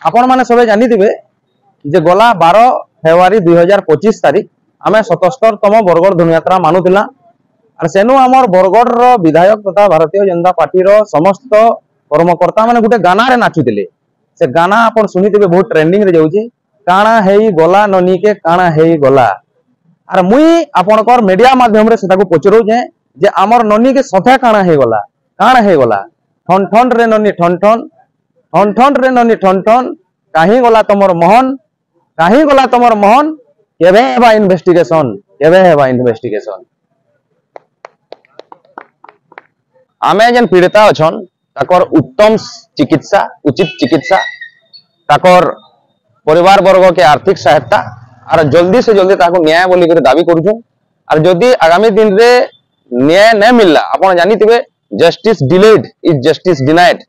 आपण माने सबे जानी दिबे जे गला 12 फेब्रुआरी 2025 तारीख आमे 77तम बरगढ़ धनुयात्रा मानुतिला और सेनु आमर बरगढ़ रो विधायक तथा भारतीय जनता पार्टी रो समस्त कर्मकर्ता माने गुटे गाना रे नाचुतिले। से गाना आपण सुनिथिबे बहुत ट्रेंडिंग रे जाउची काना हेई गला ननी के काना हेई गला। और मुई आपणकर मीडिया माध्यम रे सेताको पचरौ जे आमर ननी के सथा काना हेई गला ठन ठन रे ननी ठन ठन रे ननी ठन ठन काहे गला तमर मोहन काहे गला तमर मोहन केबे हेबा इन्वेस्टिगेशन आमे जेन पीड़िता अछन ताकर उत्तम चिकित्सा उचित चिकित्सा ताकर परिवार वर्ग के आर्थिक सहायता और जल्दी से जल्दी ताको न्याय बोली कर दाबी करूछु। और जदि आगामी दिन रे न्याय न मिलला आपण जानिथिबे justice delayed is justice denied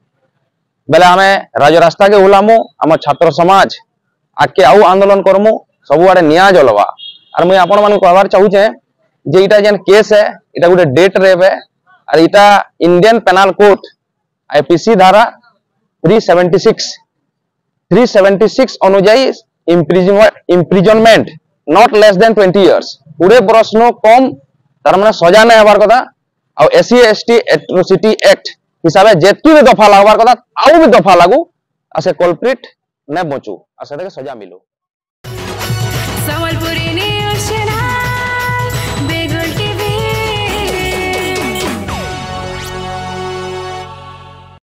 बेले आमे राजरास्ता के ओलामु आम छात्र समाज आके आउ आंदोलन करमु सब आड़े निया जलवा। और मुई आपण मान कहबार चाहूचे जे इटा जेन केस है इटा गोटे डेट रेप है और इटा इंडियन पेनल कोड आईपीसी धारा 376 अनुଯାयी imprisonment not less than 20 years 20 वर्ष नो कम तार माने सजा नै हबार कथा। आ एससी एसटी एट्रोसिटी एक्ट हिसाब से जेतकी भी दफा लागबार कथा आउ भी दफा लागू आ से कल्प्रिट नै बचू आ से सजा मिलो।